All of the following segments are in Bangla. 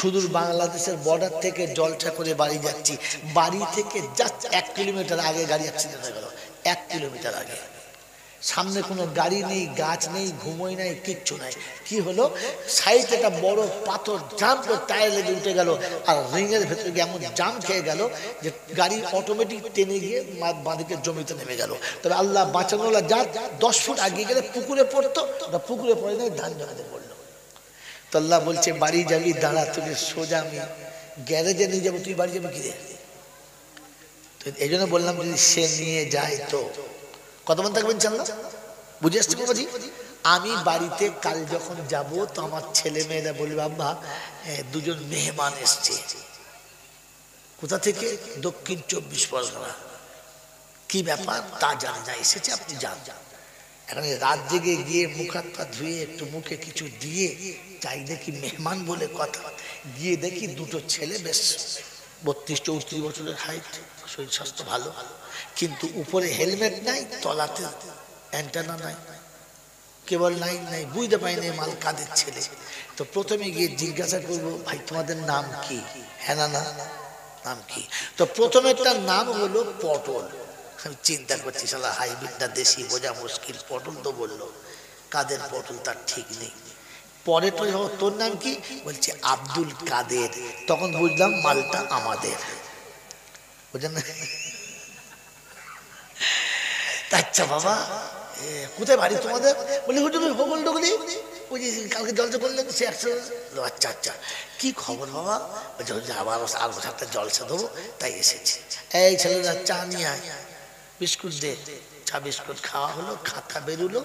সুদূর বাংলাদেশের বর্ডার থেকে জলসা করে বাড়ি যাচ্ছি, বাড়ি থেকে জাস্ট 1 কিলোমিটার আগে গাড়ি অ্যাক্সিডেন্ট হয়ে গেল। 1 কিলোমিটার আগে, সামনে কোনো গাড়ি নেই, গাছ নেই, ঘুমোই নাই, কিচ্ছু নাই। কি হলো, সাইড একটা বড় পাথর জাম করে টায়ার লেগে উঠে গেল, আর রিংয়ের ভেতরে গিয়ে এমন জাম খেয়ে গেল যে গাড়ি অটোমেটিক টেনে গিয়ে বাঁদিকে জমিতে নেমে গেল। তবে আল্লাহ বাঁচানোলা, যা 10 ফুট আগে গেলে পুকুরে পড়তো, ওটা পুকুরে পড়ে নাই, ধান জমাতে পড়লো। তো আল্লাহ বলছে বাড়ি যাবি, দাঁড়া, তোকে সোজা আমি গ্যারেজে নিয়ে যাবো, তুই বাড়ি যাবি কি রে? তো এই জন্য বললাম যদি সে নিয়ে যায় তো কত মন থাকবেন চাল্লা, বুঝে আসছি বাবাজি? আমি বাড়িতে কাল যখন যাব তো আমার ছেলে মেয়েরা বলবে আব্বা 2 মেহমান এসছে। কোথা থেকে? দক্ষিণ 24 পরগনা। কি ব্যাপার তা জানি না, এসেছে, আপনি যান। এখন রাত জেগে গিয়ে মুখ হাত পা ধুয়ে একটু মুখে কিছু দিয়ে যাই, দেখি মেহমান বলে কথা, গিয়ে দেখি 2 ছেলে, বেশ 32-34 বছরের হাইট, শরীর স্বাস্থ্য ভালো, কিন্তু উপরে হেলমেট নাই, তলাতে অ্যান্টেনা নাই, কেবল নাই নাই, বুঝতে পারি না মাল কাদের ছেলে। তো প্রথমে গিয়ে জিজ্ঞাসা করবো, ভাই তোমাদের নাম কি? হ্যাঁ না, নাম কি? তো প্রথমে তার নাম হলো পটল। আমি চিন্তা করছি শালা হাইব্রিডটা দেশি বোঝা মুশকিল, পটল তো বললো, কাদের পটল তার ঠিক নেই। পরে তো তোর নাম কি? বলছে আব্দুল কাদের। তখন বুঝলাম মালটা আমাদের, বুঝলেন না? আচ্ছা বাবা, কোথায় বাড়ি তোমাদের? বলি হুজুর হোগল ডুগলি, ওই যে কালকে জলসা করলেন সে 100। আচ্ছা আচ্ছা, কি খবর বাবা? বলছে আবার আর একটা জলসা দেবো তাই এসেছি। এই ছেলেরা চা নিয়ে আয়, বিস্কুট দে। চা বিস্কুট খাওয়া হলো, খাতা বেরোলো,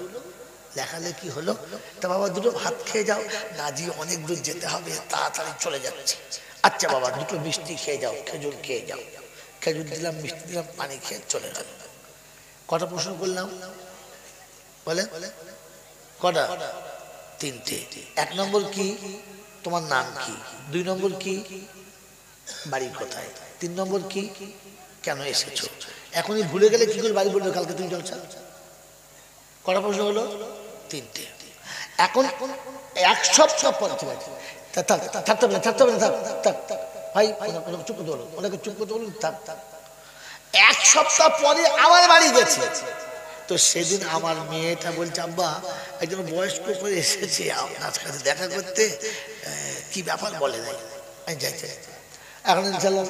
লেখালেখি হলো। তা বাবা 2 ভাত খেয়ে যাও না, জি অনেক দূর যেতে হবে, তাড়াতাড়ি চলে যাচ্ছে। আচ্ছা বাবা 2 মিষ্টি খেয়ে যাও, খেজুর খেয়ে যাও। খেজুর দিলাম, মিষ্টি দিলাম, পানি খেয়ে চলে গেল। কটা প্রশ্ন করলাম বলে? কটা? 3টে। 1 নম্বর কি? তোমার নাম কি? 2 নম্বর কি? বাড়ি কোথায়? 3 নম্বর কি? কেন এসেছো? এখনই ভুলে গেলে কি করে বাড়ি বলবে কালকে তুমি জলসা? কটা প্রশ্ন হলো? 3টে। এখন 1 সপ্তাহ পর থাকতে হবে না, থাকতে হবে না, থাক ভাই, চুপ করতে বলুন, ওনাকে চুপ করতে বলুন, থাক। 1 সপ্তাহ পরে আমার বাড়ি গেছে। তো সেদিন আমার মেয়েটা বলছে আব্বা একজন বয়স্ক করে এসেছে আপনার সাথে দেখা করতে, কি ব্যাপার বলে নাই। আমি যাইতে এখন ইনশাল্লাহ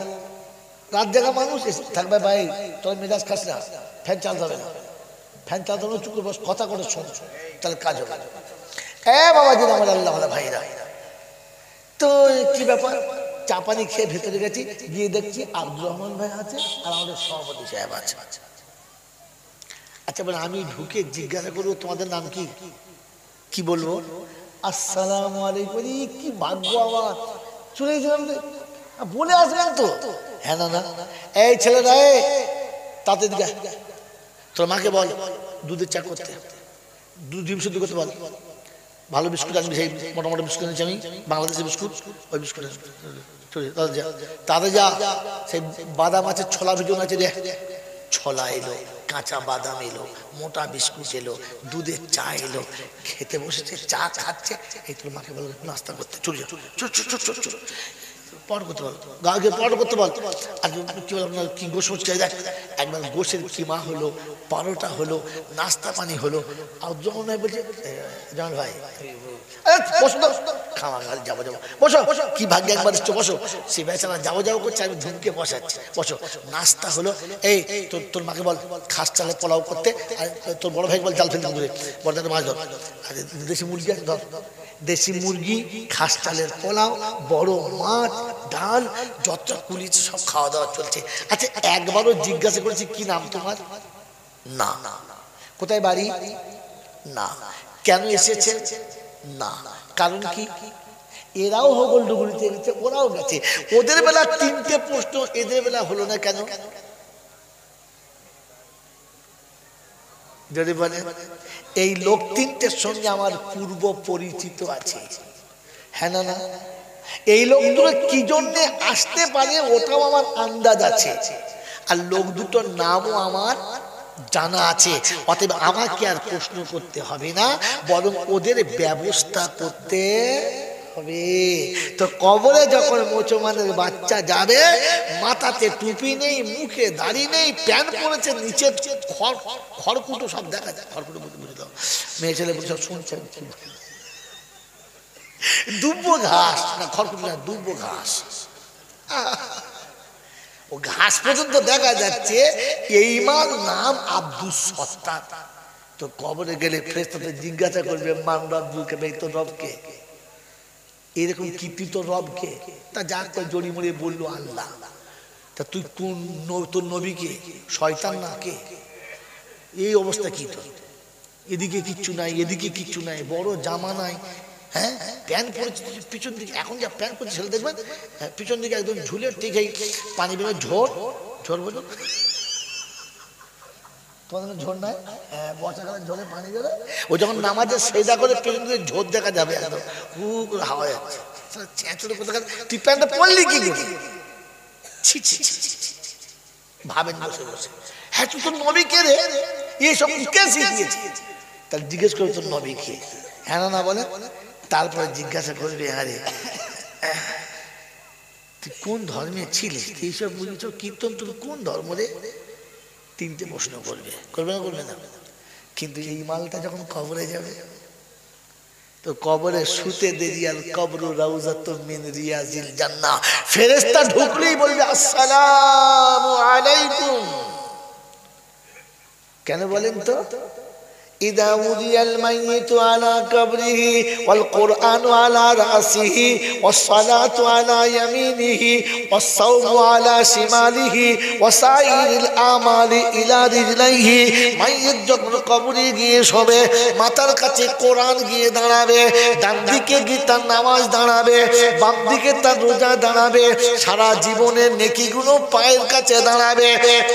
রাত জায়গা মানুষ থাকবে, ভাই তোর মেজাজ খাস না, ফ্যান চালাতে হবে না, ফ্যান চালাতে হবে, চুপ করে বস, কথা করে শোন, তাহলে কাজ হবে। বাবা দিন আমার আল্লাহ ভাইরা, তো কি ব্যাপার? চা পানি খেয়ে ভেতরে গেছি, গিয়ে দেখছি আব্দুর রহমান ভাই আছে আর আমাদের সভাপতি সাহেব আছে। আচ্ছা বলে আমি ঢুকে জিজ্ঞাসা করবো তোমাদের নাম কি? কি বলবো? আসসালামু আলাইকুম। কি ভাগ্য আমার, চলে গেছিলাম বলে আসবেন তো। হ্যাঁ না, এই ছেলেরা তাতে দিকে তোর মাকে বল দুধের চা করতে, ডিম শুদ্ধ করতে বল, ভালো বিস্কুট আনবি, সেই মোটামুটি বিস্কুট এনেছি আমি, বাংলাদেশের বিস্কুট, ওই বিস্কুট তাদের যা, সেই বাদাম আছে, ছোলা ভিজন আছে, ছোলা এলো, কাঁচা বাদাম এলো, মোটা বিস্কুট এলো, দুধের চা এলো, খেতে বসেছে, চা খাচ্ছে। এই তোর মাকে বলো নাস্তা করতে, চলে যা, পট করতে বল, গাকে পট করতে বল। আর কি বল আপনার কি গোশ হচ্ছে, দেখ একবার গোশের কিমা হলো, পরোটা হলো, নাস্তা পানি হলো। আর যখন বলছে জামাল ভাই বসো, খাওয়া যাবো বসো, কি ভাগ্য একবার এসছো, বসো। সে বেচারা যাবো করছে, আমি ধুমকে বসাচ্ছি, বসো। নাস্তা হলো, এই তোর মাকে বল খাস চালে পোলাও করতে, আর তোর বড় ভাই বল জাল ফেলতে দূরে, বড় মাছ ধর, আর দেশি মুরগি আছে ধর, দেশি মুরগি, খাস চালের পোলাও, বড় মাছ, ডাল, যত কুলিছে সব খাওয়া দাওয়া চলছে। আচ্ছা একবারও জিজ্ঞাসা করেছি কি নাম তোমার? না। কোথায় বাড়ি? না। কেন এসেছে? না। কারণ কি? এরাও হগল ডুগুলিতে গেছে, ওরাও গেছে, ওদের বেলা 3টে প্রশ্ন, এদের বেলা হলো না কেন? যদি বলে এই লোক 3টের সঙ্গে আমার পূর্ব পরিচিত আছে। হ্যাঁ না, এই লোক দুটো কি জন্যে আসতে পারে ওটাও আমার আন্দাজ আছে, আর লোক দুটোর নামও আমার জানা আছে। অতএব আমাকে আর প্রশ্ন করতে হবে না, বরং ওদের ব্যবস্থা করতে হবে। তো কবরে যখন মুসলমানের বাচ্চা যাবে, মাথাতে টুপি নেই, মুখে দাড়ি নেই, প্যান্ট পরেছে, নিচে খড়কুটো সব দেখা যায়। খড়কুটো বুঝে দাও, মেয়ে ছেলে বুঝে শুনছেন, দুব্বো ঘাস না, খড়কুটো না, দুব্বো ঘাস, ও ঘাস পর্যন্ত দেখা যাচ্ছে। এই মার নাম আব্দুস সত্তার। তো কবরে গেলে ফেরেশতাদের জিজ্ঞাসা করবে, মান রব্বুকা, তো রবকে, এরকম কীর্তি তো রবকে। তা যা জড়ি মড়িয়ে বললো আল্লাহ। তা তুই কোন, তোর নবীকে? শয়তান না কে? এই অবস্থা কি তোর? এদিকে কিচ্ছু নাই, এদিকে কিচ্ছু নাই, বড় জামা নাই, হ্যাঁ প্যান্ট পরেছে পিছন দিকে, এখন যা প্যান্ট পরেছে ছেলে দেখবেন পিছন দিকে একদম ঝুলে, ঠিক এই পানি বেরোয়, ঝোড় ঝোড় বলো তোমাদের ঝোড় নাই, বর্ষাকালে ঝোলে পানি বেরোয়, ও যখন নামাজে সেজদা করে পেছন দিকে ঝোড় দেখা যাবে, একদম হু করে হাওয়া যাচ্ছে। ছেঁচড়ে কোথাকার, তুই প্যান্টটা পরলি কি করে? ভাবেন বসে বসে, হ্যাঁ তুই তোর নবী কে রে, এইসব কে শিখিয়েছে? তার জিজ্ঞেস করে তোর নবী কে, হ্যাঁ না বলে। তারপরে জিজ্ঞাসা করবে, আরে তুই কোন ধর্মে ছিলিস, এইসব বুঝেছ, কীর্তন তোর কোন ধর্ম রে? তিনটে প্রশ্ন করবে, করবে না করবে না? কিন্তু এই মালটা যখন কবরে যাবে, তো কবরে শুতে দেরি, আর কবর রাউজাতুম মিন রিয়াজিল জান্নাহ, ফেরেশতা ঢুকলেই বলবে আসসালামু আলাইকুম। কেন বলেন তো? إذا وضع الميت على قبره والقرآن على رأسه والصلاة على يمينه والصوم على شماله وسائر الأعمال إلى رجليه। মাইয়িত যখন কবরে গিয়ে শোবে, মাথার কাছে কোরআন গিয়ে দাঁড়াবে, ডান দিকে গিয়ে তার নামাজ দাঁড়াবে, বাম দিকে তার রোজা দাঁড়াবে, সারা জীবনের নেকিগুলো পায়ের কাছে দাঁড়াবে,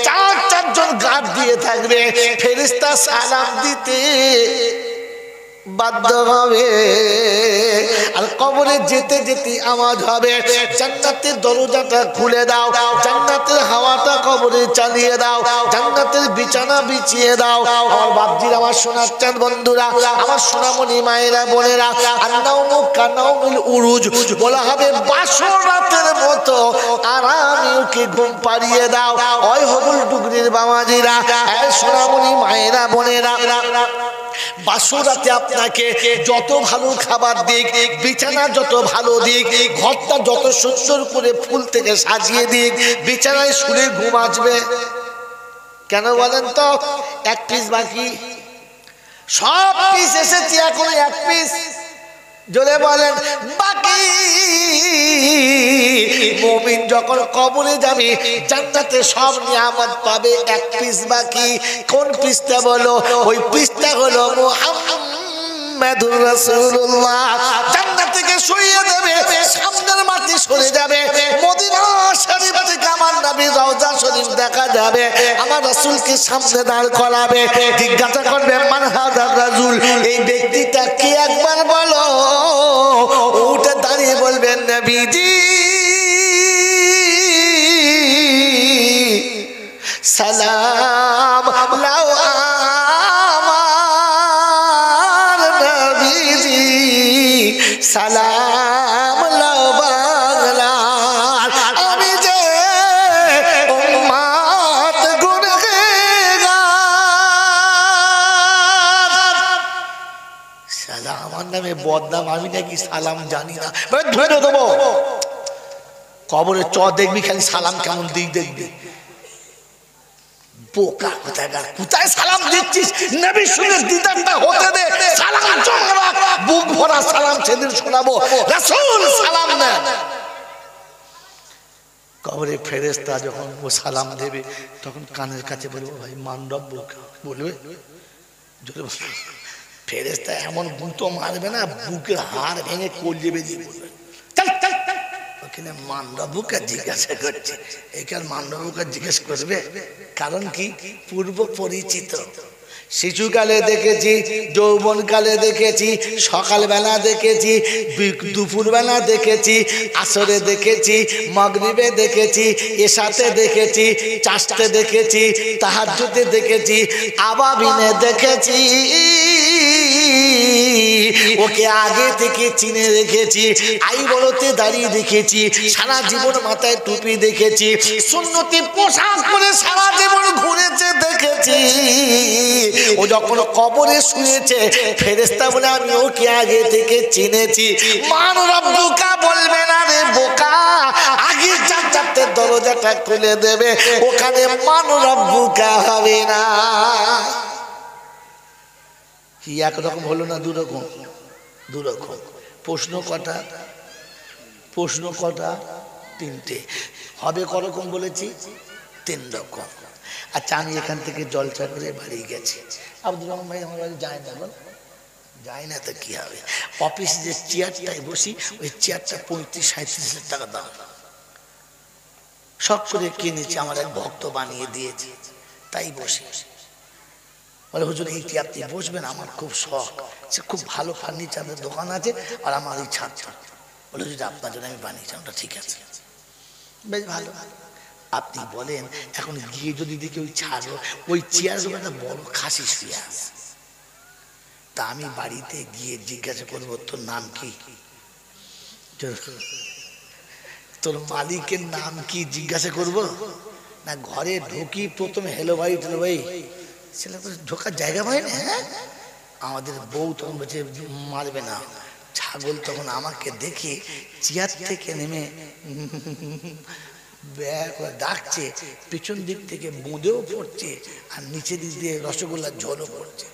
চারজন গার্ড দিয়ে থাকবে। ফেরেশতা সালাম দিতে বাধ্য হবে, আর কবরে যেতে যেতে আওয়াজ হবে, জান্নাতের দরজাটা খুলে দাও, জান্নাতের হাওয়াটা কবরে চালিয়ে দাও, জান্নাতের বিছানা বিছিয়ে দাও। আমার বাপজির, আমার সোনার চাঁদ বন্ধুরা, আমার সোনামণি মায়েরা বোনেরা, আন্নাউমু কানাউমুল উরুজ, বলা হবে বাসর রাতের মতো আরামে ওকে ঘুম পাড়িয়ে দাও। ওই হবুল টুকরির বাবাজিরা, সোনামণি মায়েরা বোনেরা, বাসরাতে আপনাকে যত ভালো খাবার দিক, বিছানা যত ভালো দিক, ঘরটা যত সুন্দর করে ফুল থেকে সাজিয়ে দিক, বিছানায় শুলে ঘুম আসবে। কেন বলেন তো? এক পিস বাকি, সব পিস এসেছে, এখন এক পিস, জোরে বলেন বাকি। মুমিন যখন কবরে যাবে, জান্নাতে সব নিয়ামত পাবে, এক পিস বাকি। কোন পিসটা বলো? ওই পিসটা হলো মুহাম্মাদুর রাসূলুল্লাহ। জান্নাত থেকে শুইয়ে দেবে, সামনের মাটি সরে যাবে, মদিনা শরীফ থেকে আমার নবী রওজা শরীফ দেখা যাবে, আমার রাসূলকে সামনে দাঁড় করাবে, জিজ্ঞাসা করবে মান হাযা রাজুল, এই ব্যক্তিটা কে একবার বলো। উঠে দাঁড়িয়ে বলবেন নবীজি সালাম লাও, আমার নবীজি সালাম লাও বাংলার, আমি যে উম্মত গুনহগার। সালা আমার নামে বদনাম, আমি নাকি সালাম জানি না, ধরে দেবো। কবরে চ দেখবি, খালি সালাম কেমন দিক দেখবি, বোকা কোথাকার, কোথায় সালাম দিচ্ছিস? নবীর সঙ্গে দিদারটা হতে দে, সালাম জমা, বুক ভরা সালাম সেদিন শোনাবো, রাসূল সালাম দেন। কবরে ফেরেশতা যখন ও সালাম দেবে, তখন কানের কাছে বলবো ভাই মান রব্বুকা, বলবে জোরে বলবে। ফেরেশতা এমন গুঁতো মারবে না, বুকের হাড় ভেঙে কলিয়ে বেরিয়ে বলবে চল চল। ওখানে মান রব্বুকা জিজ্ঞাসা করছে, এখানে মান রব্বুকা জিজ্ঞেস করবে, কারণ কি? পূর্ব পরিচিত, শিশুকালে দেখেছি, যৌবনকালে দেখেছি, সকালবেলা দেখেছি, দুপুরবেলা দেখেছি, আসরে দেখেছি, মাগরিবে দেখেছি, এশাতে দেখেছি, চাষতে দেখেছি, তাহাজ্জুদে দেখেছি, আবাবিনে দেখেছি। ওকে আগে থেকে চিনে রেখেছি, আইবড়তে দাঁড়িয়ে দেখেছি, সারা জীবন মাথায় টুপি দেখেছি, সুন্নতি পোশাক পরে সারা জীবন ঘুরেছে দেখেছি। ও যখন কবরে শুয়েছে ফেরেশতা বলে আমি ওকে আগে থেকে চিনেছি। মান রব্বুকা বলবে না রে বোকা, আগে জান্নাতের দরজাটা খুলে দেবে, ওখানে মান রব্বুকা হবে না। কি একরকম হলো না দুরকম? দুরকম। প্রশ্ন কটা? প্রশ্ন কটা? তিনটে। হবে করকম বলেছি? তিন রকম। আচ্ছা, আমি এখান থেকে জলসা করে বাড়ি গেছি, আব্দুর রহমান ভাই আমার বাড়ি যায় না, বল যায় না তো কি হবে? অফিসে যে চেয়ারটায় বসি ওই চেয়ারটা 35-37 টাকা দাম, শখ করে কিনেছি, আমার এক ভক্ত বানিয়ে দিয়েছে, তাই বসে। বলে হুজুর এই চেয়ারটি বসবেন, আমার খুব শখ, সে খুব ভালো ফার্নিচারের দোকান আছে আর আমার এই ছাদটা। বলে হুজুর আপনার জন্য আমি বানিয়েছি। ওটা ঠিক আছে, বেশ ভালো। আপনি বলেন এখন গিয়ে যদি দেখি ওই ছাড়ো ওই চেয়ারের একটা বড় খাসি শুয়ে আছে, তা আমি বাড়িতে গিয়ে জিজ্ঞাসা করবো তোর নাম কি, তোর মালিকের নাম কি জিজ্ঞাসা করব না? ঘরে ঢুকি প্রথমে হেলো ভাই টেলো ভাই, ছেলে ঢোকার জায়গা পাই না। আমাদের বউ তখন বলছে মারবে না। ছাগল তখন আমাকে দেখে চেয়ার থেকে নেমে ডাকছে, পিছন দিক থেকে বোঁদেও পড়ছে আর নিচে দিক দিয়ে রসগোল্লার ঝোলও পড়ছে।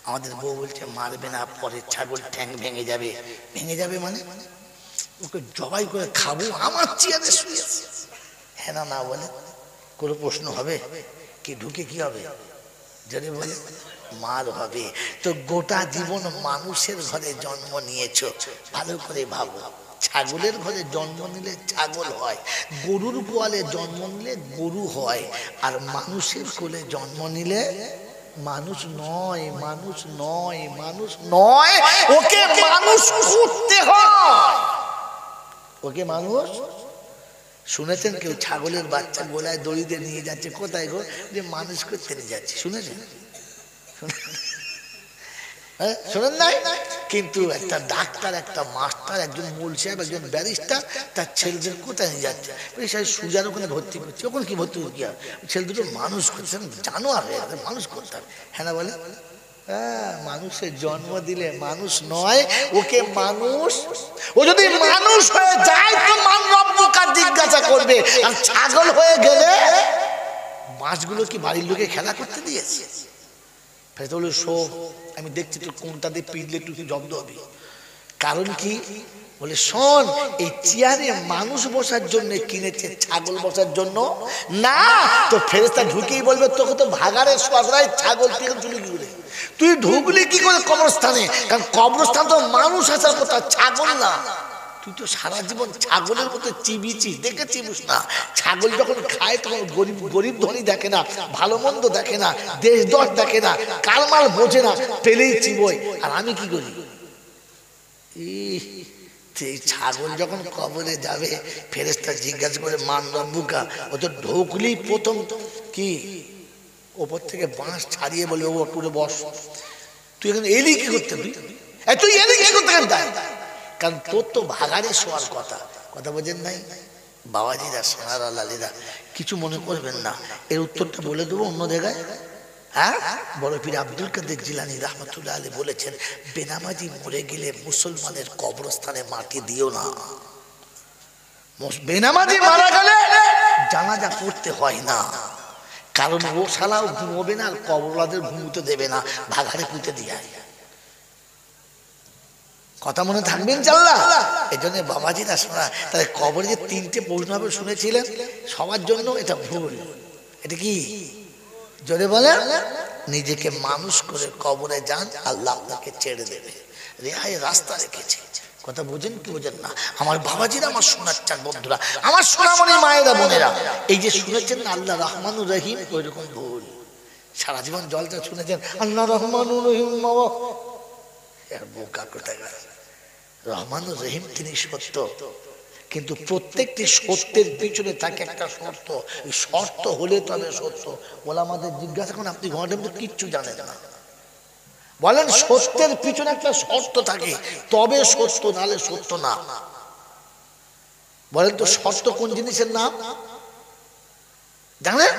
আমাদের বউ বলছে মারবে না, পরে ছাগল ঠ্যাং ভেঙে যাবে। ভেঙে যাবে মানে ওকে জবাই করে খাবো আমার চেয়ারে শুয়ে। হ্যাঁ না না বলে কোনো প্রশ্ন হবে কি? ঢুকে কি হবে? যদি বলে মার হবে। তো গোটা জীবন মানুষের ঘরে জন্ম নিয়েছো, ভালো করে ভাবো। ছাগলের ঘরে জন্ম নিলে ছাগল হয়, গরুর গোয়ালে জন্ম নিলে গরু হয়, আর মানুষের কোলে জন্ম নিলে মানুষ নয়, মানুষ নয়, মানুষ নয়, ওকে মানুষ করতে হয়। ওকে মানুষ। শুনেছেন কেউ ছাগলের বাচ্চা গোলায় দড়িতে নিয়ে যাচ্ছে কোথায় গো? যে মানুষ করতে নিয়ে যাচ্ছে, শুনেছেন? শোনেন নাই? কিন্তু একটা ডাক্তার, একটা মাস্টার, একজন মূল সাহেব, একজন ব্যারিস্টার তার ছেলেদের কোথায় নিয়ে যাচ্ছে? সুজার ওখানে ভর্তি করছে। ওখানে কি ভর্তি করছে? ছেলে দুটো মানুষ করছে, জানোয়ার হয়ে গেছে, মানুষ করতে হবে। হ্যাঁ না বলে? হ্যাঁ, মানুষের জন্ম দিলে মানুষ নয়, ওকে মানুষ। ও যদি মানুষ হয়ে যায় তো মান রব্বুকা জিজ্ঞাসা করবে, আর ছাগল হয়ে গেলে মাছগুলো কি বাড়ির লোকে খেলা করতে দিয়েছে? আমি দেখছি তোর কোনটা দিয়ে পিটলে তুই জব্দ হবি। কারণ কি? বলে শোন, এই চেয়ারে মানুষ বসার জন্য কিনেছে, ছাগল বসার জন্য না। তো ফেরেশতা ঢুকেই বলবে তোকে তো ভাগাড়ে শোয়ায়, ছাগল থেকে চলে গেলে তুই ঢুকলি কি করে কবরস্থানে? কারণ কবরস্থান তো মানুষ আসার কথা, ছাগল না। তুই তো সারা জীবন ছাগলের মতো চিবিছিস, দেখে চিবিস না। ছাগল যখন খায় তখন গরিব গরিব ধনী দেখে না, ভালো মন্দ দেখে না, দেশ দশ দেখে না, কালমাল বোঝে না, পেলেই চিবোয়। আর আমি কি করি? এই ছাগল যখন কবরে যাবে ফেরেশতা জিজ্ঞাসা করে মান রব্বুকা, ও তো ঢুকলি প্রথম কি ওপর থেকে বাঁশ ছাড়িয়ে বলে ও পুরো বস, তুই এখানে এলি কি করতে? তুই এলি কি করতে? কারণ তোর তো ভাগাড়ে শোয়ার কথা। কথা বোঝেন নাই বাবাজিরা, সোনারা, লালিরা? কিছু মনে করবেন না, এর উত্তরটা বলে দেবো অন্য জায়গায়। হ্যাঁ, বড় পীর আব্দুল কাদের জিলানী রাহমাতুল্লাহ আলাইহি বলেছেন, বেনামাজি মরে গেলে মুসলমানের কবরস্থানে মাটি দিও না। বেনামাজি মারা গেলে জানাজা পড়তে হয় না, কারণ ও শালাও ঘুমোবে না আর কবরওয়ালাদের ঘুমোতে দেবে না, ভাগাড়ে পুঁতে দিয়ে। কথা মনে থাকবে ইনশাআল্লাহ। এই জন্য বাবাজিরা শোনা, তাহলে কবরে যে তিনটে প্রশ্ন হবে শুনেছিলেন, সবার জন্য এটা ভুল। এটা কি? জোরে বলেন। নিজেকে মানুষ করে কবরে যান, আল্লাহ আপনাকে ছেড়ে দেবে, রেহাই রাস্তা রেখেছে। কথা বোঝেন কি বোঝেন না? আমার বাবাজিরা, আমার শোনাচ্ছেন বন্ধুরা, আমার সোনামণি মায়েরা, বোনেরা, এই যে শুনেছেন না আল্লাহ রহমানুর রহিম, ওই রকম ভুল। সারা জীবন জলটা শুনেছেন আল্লাহ রহমানুর রহিম, বাবা বোকা কোথায়, রহমানুর রহিম তিনি সত্য, কিন্তু প্রত্যেকটি সত্যের পিছনে থাকে একটা শর্ত, এই শর্ত হলে তবে সত্য। বলে আমাদের জিজ্ঞাসা করেন আপনি ঘরের মধ্যে কিচ্ছু জানেন না, বলেন সত্যের পিছনে একটা শর্ত থাকে তবে সত্য, নালে সত্য না। বলেন তো শর্ত কোন জিনিসের নাম জানেন?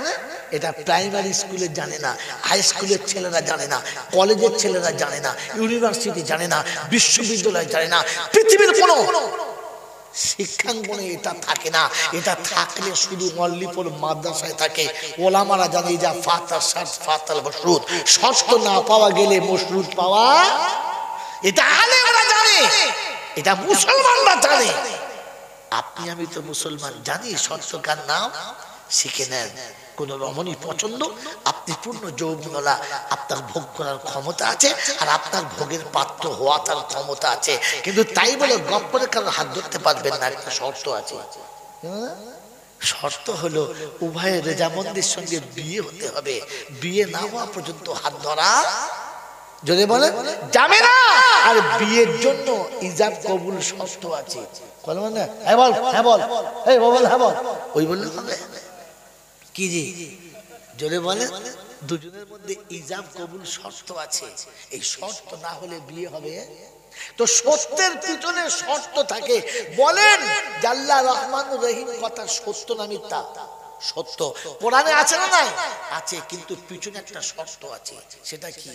এটা প্রাইমারি স্কুলে জানে না, হাই স্কুলের ছেলেরা জানে না, কলেজের ছেলেরা জানে না, ইউনিভার্সিটি জানে না, বিশ্ববিদ্যালয় জানে না, পৃথিবীর কোনো শিক্ষাঙ্গনে এটা থাকে না। এটা থাকলে শুধু মল্লিপুর মাদ্রাসায় থাকে। ওলামারা জানে যা ফাতার শার্ট ফাতাল মশরুদ, শর্ত না পাওয়া গেলে মশরুদ পাওয়া, এটা আলেমরা জানে, এটা মুসলমানরা জানে। আপনি আমি তো মুসলমান, জানি শর্তকার নাম শিখে নেন। কোন রমণী পছন্দ, আপনি পূর্ণ যৌবনলা, আপনার ভোগ করার ক্ষমতা আছে, আর আপনার ভোগের পাত্র হওয়া তার ক্ষমতা আছে, কিন্তু তাই বলে গপ্পরে কারো হাত ধরতে পারবেন না। একটা শর্ত আছে, শর্ত হলো উভয়ের রেজামন্দির সঙ্গে বিয়ে হতে হবে, বিয়ে না হওয়া পর্যন্ত হাত ধরা যদি বলে যাবে না। আর বিয়ের জন্য ইজাব কবুল শর্ত আছে, হ্যাঁ বল হ্যাঁ বল, এই বল হ্যাঁ বল, ওই বললে হবে কি জি জোরে বলে, দুজনের মধ্যে ইজাব কবুল শর্ত আছে। এই শর্ত না হলে বিয়ে হবে। তো সত্যের পিছনে শর্ত থাকে। বলেন আল্লাহ রহমানুর রহিম কথা সত্য না মিথ্যা? সত্য। কোরআনে আছে না নাই? আছে, কিন্তু পিছনে একটা শর্ত আছে। সেটা কি?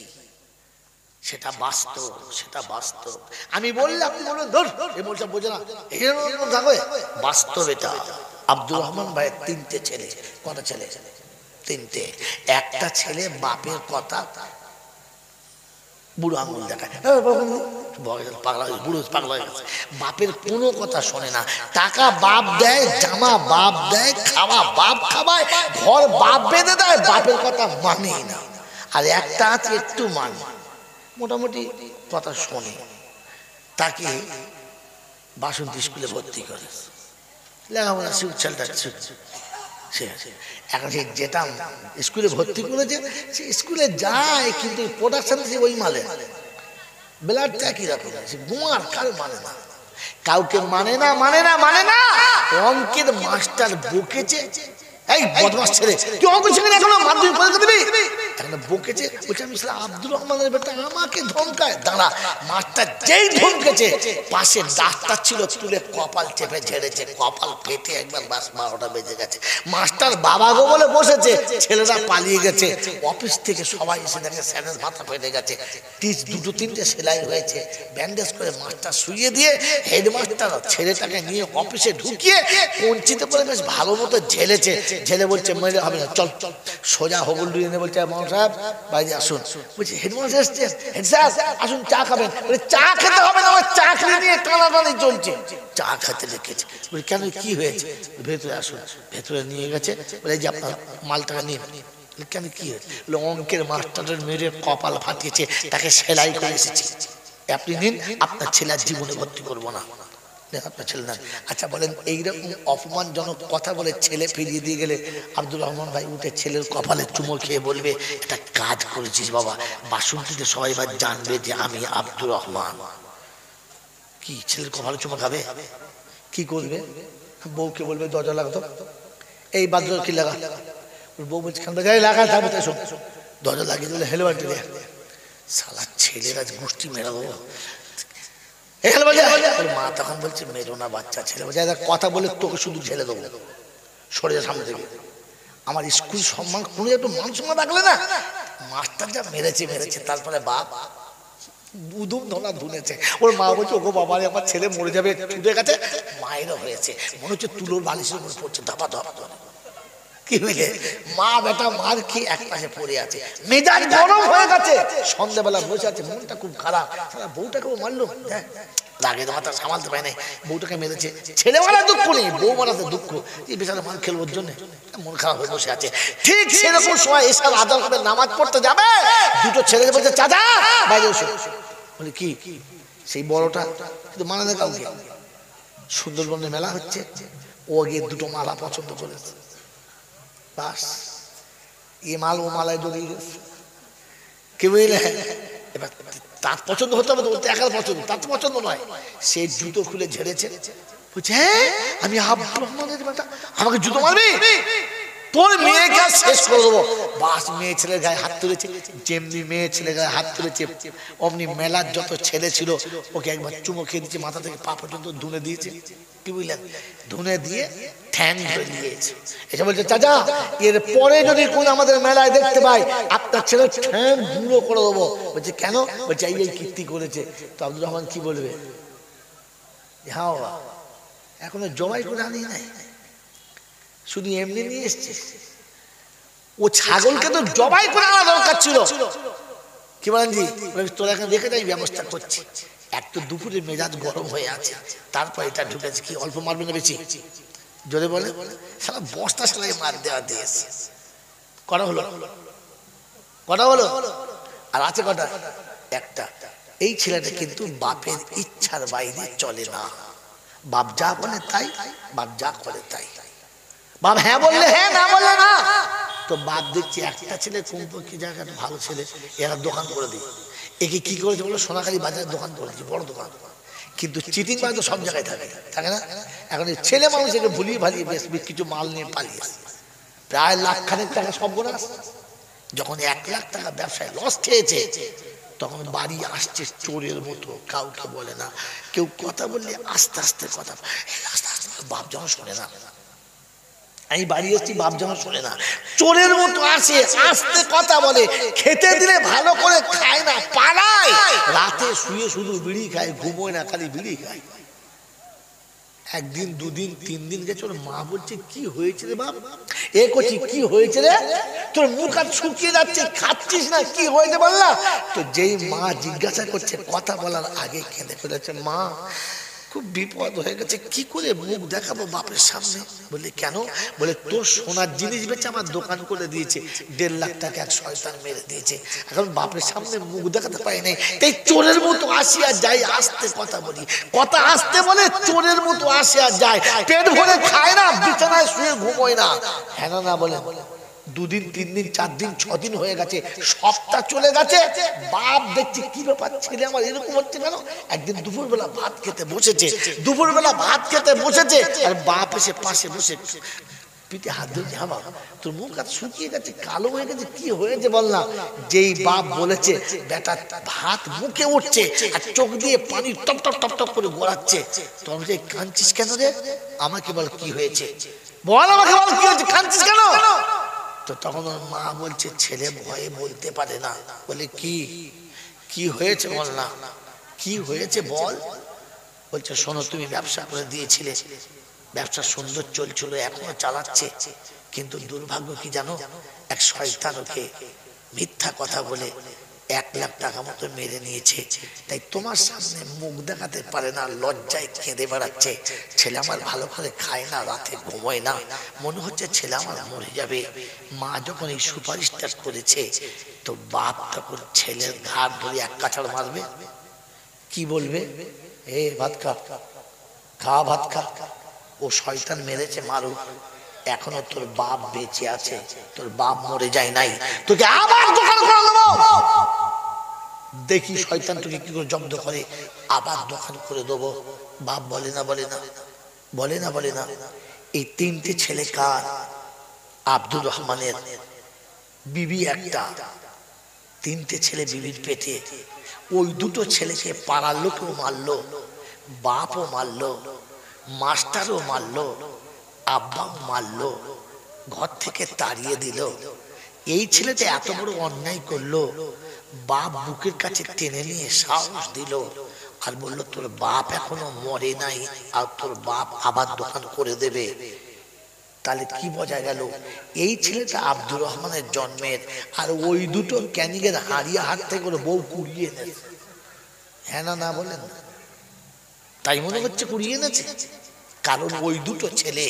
সেটা বাস্তব, সেটা বাস্তব। আমি বললে আপনি বলবেন ধর এ বলছে বোঝে না, বাস্তব এটা। আব্দুর রহমান ভাইয়ের 3টে ছেলে। কটা ছেলে? 3টে। একটা ছেলে বাপের কথা বুড়ো আঙুল দেখায়, পাগলা বুড়ো পাগলা হয়ে গেছে, বাপের কোনো কথা শোনে না। টাকা বাপ দেয়, জামা বাপ দেয়, খাওয়া বাপ খাওয়ায়, ঘর বাপ বেঁধে দেয়, বাপের কথা মানেই না। আর একটা আছে একটু মানে, মোটামুটি কথা শোনে, তাকে বাসন্তী স্কুলে ভর্তি করে লেখাপড়া ছেলেটা এখন সে যেটা স্কুলে ভর্তি করেছে সে স্কুলে যায়, কিন্তু প্রোডাকশন ওই মালে ব্লাডটা একই রকম, সে গুমার কারো মানে না, কাউকে মানে না, মানে না, মানে না। অঙ্কের মাস্টার বকেছে, এই বদমাস ছেলে তুই অঙ্ক শিখে এখনো মাধ্যমিক পরীক্ষা দিবি, এখন বকেছে, বলছে আমি আব্দুর রহমানের বেটা আমাকে ধমকায়। দাঁড়া, মাস্টার যেই ধমকেছে পাশে ডাক্তার ছিল, তুলে কপাল চেপে ঝেড়েছে, কপাল ফেটে একবার বাস 12টা বেজে গেছে। মাস্টার বাবা গো বলে বসেছে, ছেলেরা পালিয়ে গেছে। অফিস থেকে সবাই এসে দেখে স্যারের মাথা ফেটে গেছে, টিচ 2-3টে সেলাই হয়েছে, ব্যান্ডেজ করে মাস্টার শুইয়ে দিয়ে হেডমাস্টার ছেলেটাকে নিয়ে অফিসে ঢুকিয়ে কঞ্চিতে করে বেশ ভালো মতো ঝেলেছে। ছেলে বলছে মেরে হবে না, চল চল, সোজা হবল দিয়ে নিয়ে বলছে মামা সাহেব বাইরে আসুন। বলছে হেডমাস্টার এসছেন, হেড স্যার আসুন চা খাবেন। বলে চা খেতে হবে না, চাকরি নিয়ে টানাটানি চলছে। চা খেতে রেখেছে। বলে কেন কি হয়েছে? ভেতরে আসুন। ভেতরে নিয়ে গেছে, বলে যে আপনার মালটাকা নিন। কেন কি হয়েছে? বলে অঙ্কের মাস্টারের মেরে কপাল ফাটিয়েছে, তাকে সেলাই করে এসেছি, আপনি নিন, আপনার ছেলের জীবনে ভর্তি করবো না, আপনার ছেলে না। আচ্ছা বলেন, এইরকম অপমানজনক কথা বলে ছেলে ফিরিয়ে দিয়ে গেলে আব্দুর রহমান ভাই উঠে ছেলের কপালে চুমো খেয়ে বলবে একটা কাজ করেছিস বাবা, বাসন্তীতে সবাই এবার জানবে যে আমি আব্দুর রহমান। কি ছেলের কপালে চুমো খাবে? কি করবে? বউকে বলবে দরজা লাগাতো, এই বাদ্র কি লাগা, বউ বলছে লাগা থাকবে, তাই শোন দরজা লাগিয়ে দিলে হেলমেট দিয়ে সালা ছেলেরা গোষ্ঠী মেরাবো। মা তখন বলছে মেরো না বাচ্চা ছেলে, কথা বলে তোকে শুধু ঝেলে দেবো, সরে যা সামনে থেকে, আমার স্কুল সম্মান কোনো একটু মান সম্মান রাখলে না। মাস্টার যা মেরেছে মেরেছে, তারপরে বাপ দুধুম ধোলা ধুনেছে। ওর মা বলছে ওগো বাবা আমার ছেলে মরে যাবে, ছুটে গেছে, মায়েরও হয়েছে, মনে হচ্ছে তুলোর বালিশের উপর পড়ছে ধাপা ধাপা ধরে। কি হয়েছে? মা বেটা মার খেয়ে এক পাশে পড়ে আছে, মেজাজ গরম হয়ে গেছে, সন্ধ্যাবেলা বসে আছে, মনটা খুব খারাপ, বউটাকেও মারলো, রাগে মাথা সামালতে পারে না, বউটাকে মেরেছে। ছেলে মারা দুঃখ নেই, বউ মারাতে দুঃখ, এই বেচারা মার খেলবো ওর জন্য মন খারাপ হয়ে বসে আছে। ঠিক সেরকম সময় এসব আদাল হবে, নামাজ পড়তে যাবে, দুটো ছেলে বলছে চাচা বাইরে এসো। বলে কি? সেই বড়টা কিন্তু মানে না কাউকে, সুন্দরবনে মেলা হচ্ছে, ও গিয়ে দুটো মালা পছন্দ করেছে, বাস এ মাল ও মালায় জড়িয়ে গেছে, কি বুঝলে? এবার তার পছন্দ হতে হবে, তো একার পছন্দ, তার তো পছন্দ নয়। সে জুতো খুলে ঝেড়েছে, বলছে হ্যাঁ আমি আব্দুর রহমানের বেটা, আমাকে জুতো মারবি, তোর মেয়েকে শেষ করে দেবো। বাস মেয়ে ছেলের গায়ে হাত তুলেছে, যেমনি মেয়ে ছেলের গায়ে হাত তুলেছে অমনি মেলার যত ছেলে ছিল ওকে একবার চুমো খেয়ে দিচ্ছে, মাথা থেকে পা পর্যন্ত ধুনে দিয়েছে, কি বুঝলেন? ধুনে দিয়ে ঠ্যাং ধরে দিয়েছে। এটা বলছে চাচা এর পরে যদি কোন আমাদের মেলায় দেখতে পাই আপনার ছেলে ঠ্যাং গুঁড়ো করে দেবো। বলছে কেন? বলছে এই এই কীর্তি করেছে। তো আব্দুর রহমান কি বলবে? হ্যাঁ বাবা এখনো জবাই করে আনি নাই, শুধু এমনি নিয়ে এসছে। ও ছাগলকে তো জবাই করে আনা দরকার ছিল। কি বলেন জি? তোরা এখানে দেখে যাই, ব্যবস্থা করছি। এক তো দুপুরে মেজাজ গরম হয়ে আছে, তারপর এটা ঢুকেছে। কি অল্প মারবে না বেশি? জোরে বলে সারা বস্তা সেলাই মার দেওয়া দিয়েছে। কটা হলো? কটা হলো? আর আছে কটা? একটা। এই ছেলেটা কিন্তু বাপের ইচ্ছার বাইরে চলে না। বাপ যা বলে তাই, বাপ যা করে তাই। বাপ হ্যাঁ বললে হ্যাঁ, না বললে না। তো বাপ দেখছি একটা ছেলে কমপক্ষে জায়গাটা ভালো ছেলে, এরা দোকান করে দিই। একে কি করেছে বলো? সোনাখালী বাজারে দোকান করেছি, বড় দোকান। কিন্তু চিটিং বাজ তো সব জায়গায় থাকে, থাকে না? এখন ছেলে মানুষ একে ভুলিয়ে ভালিয়ে বেশ কিছু মাল নিয়ে পালিয়েছে, প্রায় লাখখানেক টাকা সব গোনা। যখন 1 লাখ টাকা ব্যবসায় লস খেয়েছে তখন বাড়ি আসছে চোরের মতো, কাউকে বলে না। কেউ কথা বললে আস্তে আস্তে কথা, আস্তে আস্তে, বাপ যখন শোনে না। আমি বাড়ি এসেছি, বাপ যখন শোনে না, চোরের মতো আসে, আস্তে কথা বলে, খেতে দিলে ভালো করে খায় না, পালায়, রাতে শুয়ে শুধু বিড়ি খায়, ঘুমোয় না, খালি বিড়ি খায়। একদিন দুদিন 3 দিন গেছে, ওর মা বলছে কি হয়েছে রে বাপ? এ করছি কি হয়েছে রে, তোর মুখ আর শুকিয়ে যাচ্ছে, খাচ্ছিস না, কি হয়েছে বল না। তো যেই মা জিজ্ঞাসা করছে কথা বলার আগে কেঁদে ফেলেছে, মা খুব বিপদ হয়ে গেছে, কি করে মুখ দেখাবো বাপের সামনে। বলে কেন? বলে তোর সোনার জিনিস বেচে আমার দোকান করে দিয়েছে, 1.5 লাখ টাকা এক শয়তান মেরে দিয়েছে, এখন বাপের সামনে মুখ দেখাতে পারি নাই, তাই চোরের মতো আসি আর যাই, আস্তে কথা বলি, কথা আসতে বলে চোরের মতো আসে আর যায়, পেট ভরে খায় না, বিছানায় শুয়ে ঘুমোয় না। হ্যাঁ না বলে? 2 দিন 3 দিন 4 দিন 6 দিন হয়ে গেছে, সপ্তাহ চলে গেছে। বাপ দেখছে কি ব্যাপার, ছেলে আমার এরকম হচ্ছে কেন? একদিন দুপুরবেলা ভাত খেতে বসেছে, আর বাপ এসে পাশে বসে পিঠে হাত ধরেছে, হ্যাঁ বাবা তোর মুখ হাত শুকিয়ে গেছে, কালো হয়ে গেছে, কি হয়েছে বল না। যেই বাপ বলেছে বেটা ভাত মুখে উঠছে আর চোখ দিয়ে পানি টপ টপ টপ টপ করে গড়াচ্ছে, তখন যে কাঁদছিস কেন রে? আমাকে বল কি হয়েছে, বল আমাকে বল কি হয়েছে, কাঁদছিস কেন? তো তখন ওর মা বলছে ছেলে ভয়ে বলতে পারে না। বলে কি হয়েছে বল না, কি হয়েছে বল। বলছে শোনো, তুমি ব্যবসা করে দিয়েছিলে, ব্যবসা সুন্দর চলছিল, এখনো চালাচ্ছে, কিন্তু দুর্ভাগ্য কি জানো, এক শয়তান ওকে মিথ্যা কথা বলে 1 লাখ টাকা মতো মেরে নিয়েছে, তাই তোমার সামনে মুখ দেখাতে পারে না, লজ্জায় কেঁদে বেড়াচ্ছে। ছেলে আমার ভালো করে খায় না, রাতে ঘুমোয় না, মনে হচ্ছে ছেলে আমার মরে যাবে। মা যখন এই সুপারিশটা করেছে, তো বাপ তখন ছেলের ঘাড় ধরে 1 কাছাড় মারবে। কি বলবে? এ ভাত খা, ভাত খা, ও শয়তান মেরেছে, মারুক, এখনো তোর বাপ বেঁচে আছে, তোর বাপ মরে যায় নাই, তোকে আবার দোকান করে দেবো। দেখি শয়তান তোকে কি করে জব্দ করে, আবার দোকান করে দেবো। বাপ বলে না। এই 3টে ছেলে কার? আব্দুর রহমানের। বিবি একটা, 3টে ছেলে বিবির পেটে। ওই 2টো ছেলেকে পাড়ার লোকেও মারলো, বাপও মারলো, মাস্টারও মারলো, আব্বাও মারলো, ঘর থেকে তাড়িয়ে দিল। এই ছেলেটা এত বড় অন্যায় করলো, বাপ বুকের কাছে টেনে নিয়ে সাহস দিল আর বললো তোর বাপ এখনো মরে নাই, আর তোর বাপ আবার দোকান করে দেবে। তাহলে কি বোঝা গেল, এই ছেলেটা আব্দুর রহমানের জন্মের, আর ওই 2টো ক্যানিংয়ের হারিয়া হাত থেকে করে বউ কুড়িয়ে এনেছে। হ্যাঁ না বলেন? তাই মনে হচ্ছে কুড়িয়ে এনেছে, কারণ ওই 2টো ছেলে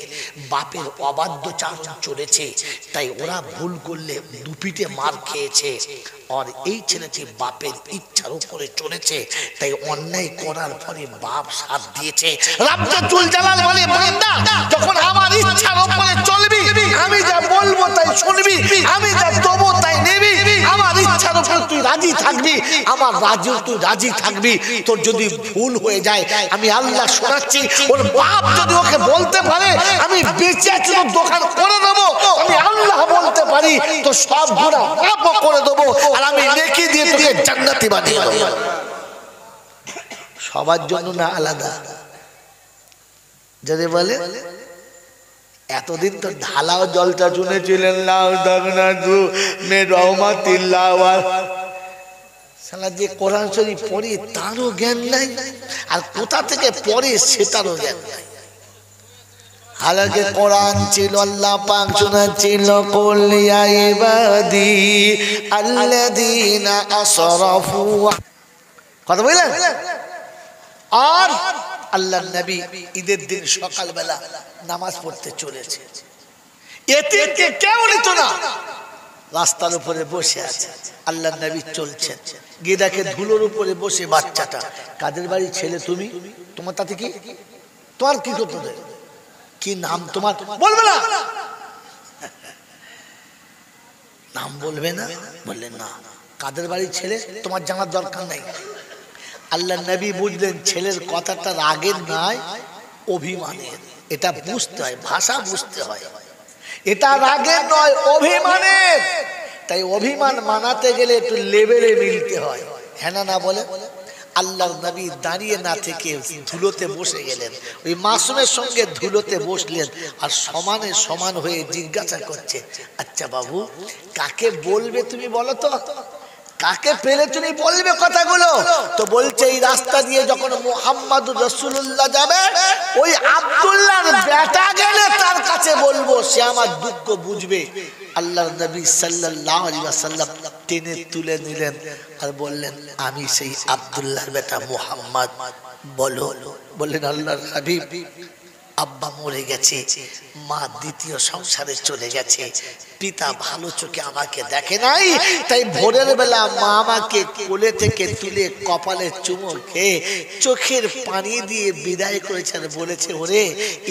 বাপের অবাধ্য চারণ চলেছে, তাই ওরা ভুল করলে 2 পিঠে মার খেয়েছে। আর এই ছেলেটি বাপের ইচ্ছার উপরে চলেছে, তাই অন্যায় করার পরে বাপ সাথ দিয়েছে। রাব্জাতুল জালাল বলে বান্দা যখন আমার ইচ্ছার উপরে চলবি, আমি যা বলবো তাই শুনবি, আমি যা রাজি থাকবি, আমার রাজিও তুই রাজি থাকবি। তোর যদি ভুল হয়ে যায় আমি আল্লাহ শোনাচ্ছি, ওর বাপ যদি ওকে বলতে পারে আমি বেঁচে আছি তোর দোকান করে দেবো, আমি আল্লাহ বলতে পারি তো সব গুনাহ মাফ করে দেবো, আর আমি নেকি দিয়ে তোকে জান্নাতি বানিয়ে দেবো। সবার জন্য না, আলাদা। যদি বলে এতদিন তো ঢালাও জলটা শুনেছিলেন, সালা যে কোরআন শরীফ পড়ে তারও জ্ঞান নাই, আর কোথা থেকে পড়ে সেটারও জ্ঞান নাই। হালাকে কোরআন ছিল, আল্লাহ পাক শোনাচ্ছিল, কুল ইয়া ইবাদি আল্লাযীনা আসরাফু, কথা বললেন। আর আল্লাহর নবী ঈদের দিন সকালবেলা নামাজ পড়তে চলেছে, এতিমকে কেউ নিত না, রাস্তার উপরে বসে আছে, আল্লাহর নবী চলছেন, গিয়ে দেখে ধুলোর উপরে বসে বাচ্চাটা। কাদের বাড়ির ছেলে তুমি? তোমার তাতে কি, তোমার কি করতে, কি নাম তোমার? বলবে না, নাম বলবে না। বললেন না, কাদের বাড়ির ছেলে তোমার জানার দরকার নাই। আল্লাহ নবী বুঝলেন ছেলের কথাটা রাগের নয়, অভিমানের। এটা বুঝতে হয়, ভাষা বুঝতে হয়, এটা রাগের নয়, অভিমানের। তাই অভিমান মানাতে গেলে একটু লেভেলে মিলতে হয়, হ্যাঁ না বলে। আল্লাহর নবী দাঁড়িয়ে না থেকে ধুলোতে বসে গেলেন, ওই মাসুমের সঙ্গে ধুলোতে বসলেন, আর সমানে সমান হয়ে জিজ্ঞাসা করছে, আচ্ছা বাবু কাকে বলবে তুমি বলো তো, কাকে পেলে তুমি বলবে কথাগুলো? তো বলছে এই রাস্তা দিয়ে যখন মুহাম্মাদুর রাসূলুল্লাহ যাবে, ওই আব্দুল্লাহর বেটা গেলে তার কাছে বলবো, সে আমার দুঃখ বুঝবে। আল্লাহর নবী সাল্লাল্লাহু আলাইহি ওয়াসাল্লাম টেনে তুলে নিলেন আর বললেন, আমি সেই আব্দুল্লাহর বেটা মুহাম্মদ, বলো। বললেন, আল্লাহর হাবিব আব্বা মরে গেছে, মা দ্বিতীয় সংসারে চলে গেছে, পিতা ভালো চোখে আমাকে দেখে নাই, তাই ভোরের বেলা মা আমাকে কোলে থেকে তুলে কপালে চুমো খেয়ে চোখের পানি দিয়ে বিদায় করেছে, আর বলেছে, ওরে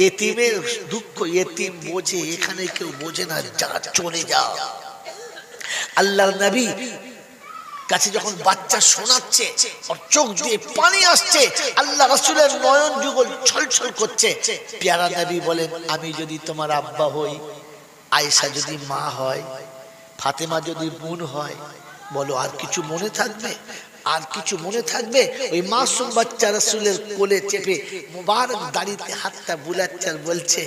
এতিমের দুঃখ এতিম বোঝে, এখানে কেউ বোঝে না, যা চলে যাও। আল্লাহর নবী কাছে যখন বাচ্চা শোনাচ্ছে, ওর চোখ দিয়ে পানি আসছে, আল্লাহ রাসূলের নয়ন যুগল ছলছল করছে। পেয়ারা নবী বলেন, আমি যদি তোমার আব্বা হই, আয়েশা যদি মা হয়, ফাতেমা যদি বোন হয়, বলো আর কিছু মনে থাকবে? আর কিছু মনে থাকবে? ওই মাসুম বাচ্চা রাসূলের কোলে চেপে মুবারক দাড়িতে হাতটা বুলাচ্ছে আর বলছে,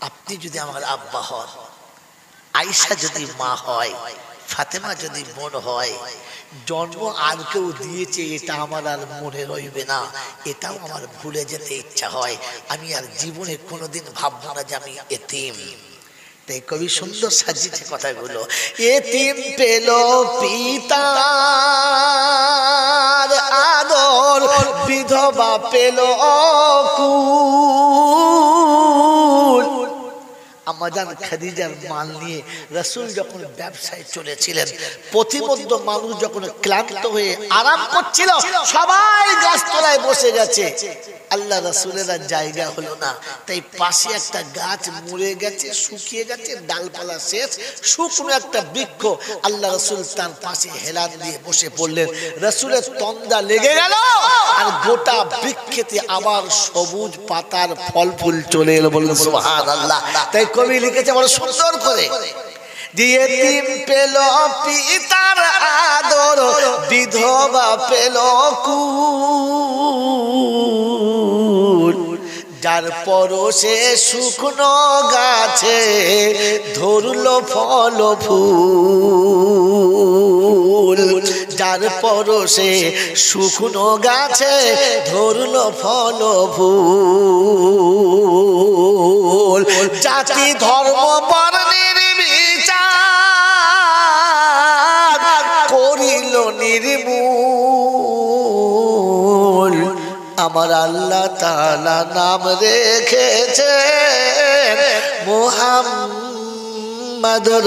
আপনি যদি আমার আব্বা হন, আয়েশা যদি মা হয়, ফাতেমা যদি বোন হয়, জন্ম আর কেউ দিয়েছে এটা আমার আর মনে রইবে না, এটাও আমার ভুলে যেতে ইচ্ছা হয়, আমি আর জীবনে কোনোদিন ভাববো না যে আমি এতিম। তাই কবি সুন্দর সাজিয়েছে কথাগুলো, এতিম পেল পিতার আদর, বিধবা পেল কুল। আম্মাজান খাদিজার মাল নিয়ে রাসূল যখন ব্যবসায় চলেছিলেন, প্রতিমধ্য মানুষ যখন ক্লান্ত হয়ে আরাম করছিল, সবাই গাছতলায় বসে গেছে, আল্লাহ রাসূলের আর জায়গা হলো না, তাই পাশে একটা গাছ মরে গেছে, শুকিয়ে গেছে, ডালপালা শেষ, শুকনো একটা বৃক্ষ, আল্লাহ রাসূল তার পাশে হেলান দিয়ে বসে পড়লেন। রাসূলের তন্দা লেগে গেল, আর গোটা বৃক্ষেতে আবার সবুজ পাতার ফল ফুল চলে এলো, বলুন সুবহানাল্লাহ। তাই কবি লিখেছে বড় সুন্দর করে, এতিম পেল পিতার আদর, বিধবা পেল কুল, যার পরশে শুকনো গাছে ধরলো ফল ফুল, যার পরশে শুকনো গাছে ধরলো ফল ফুল, জাতি ধর্ম বর্ণের বিচার করিল নির্মূল, আমার আল্লাহ তাআলা নাম রেখেছেন মুহাম্মদ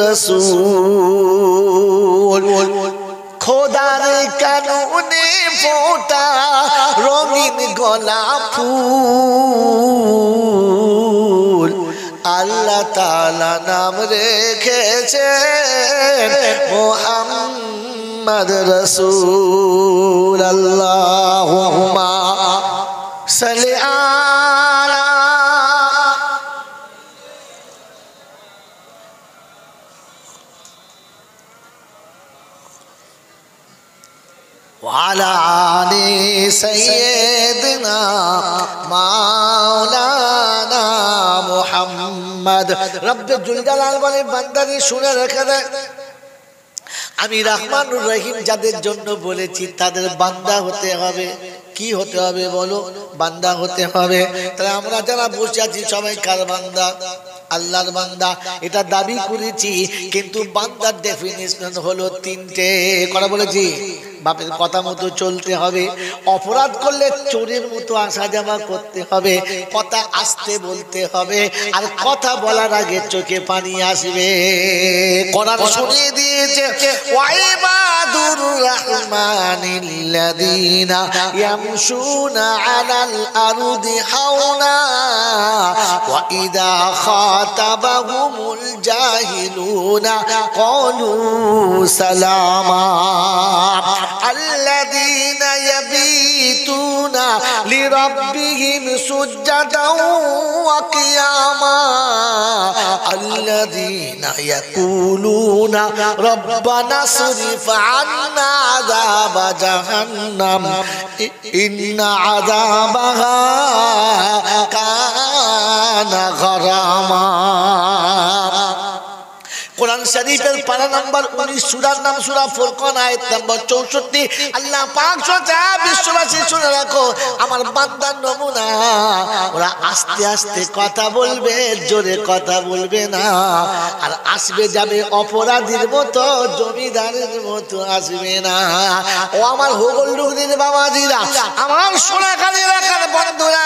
রাসূল। খোদার কানুনে ফোটা রঙিন গোলাপ ফুল, আল্লাহ তাআলা নাম রেখেছেন মুহাম্মদ মুহাম্মদ রাসূলুল্লাহ আল্লাহুম্মা সাল্লি আলা ওয়ালা আলি সাইয়্যিদিনা মাওলানা মুহাম্মদ। রব্বে জুল জালাল বলে বান্দারে শুনে রেখে দে, আমি রহমানুর রহিম যাদের জন্য বলেছি তাদের বান্দা হতে হবে। কি হতে হবে বলো? বান্দা হতে হবে। তাহলে আমরা যারা বসে আছি সবাই কার বান্দা? আল্লাহর বান্দা। এটা দাবি করেছি, কিন্তু বান্দার ডেফিনিশন হলো তিনটে। কথা বলেছি, বাপের কথা মতো চলতে হবে, অপরাধ করলে চোরের মতো আসা যাওয়া করতে হবে, কথা আস্তে বলতে হবে, আর কথা বলার আগে চোখে পানি আসবে। কোরআন শুনিয়ে দিয়েছে, ওয়াইবাদুর রহমানিল্লাযীনা ইয়ামশুনা আলাল আরদি হাওনা ওয়া ইযা খাতাবাহুমুল জাহিলুনা ক্বালু সালামা الذين يبيتون لربهم سجدا وقياما الذين يقولون ربنا اصرف عنا عذاب جهنم إن عذابها كان غراما। কোরআন শরীফের পারা নাম্বার 19, সূরার নাম সূরা ফুরকান, আয়াত নাম্বার 64। আল্লাহ পাক সোজা বিশ্ববাসী শুনে রাখো, আমার বান্দার নমুনা, ওরা আস্তে আস্তে কথা বলবে, জোরে কথা বলবে না, আর আসবে যাবে অপরাধীর মতো, জমিদারের মতো আসবে না। ও আমার হোগল ডুগরির বাবাজিরা, আমার সোনাখালী এলাকার বন্ধুরা,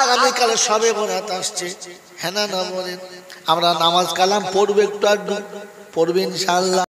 আগামীকাল শবে বরাত আসছে, হ্যাঁ না বলেন? আমরা নামাজ কালাম পড়বো, একটু আর পড়বে ইনশাআল্লাহ।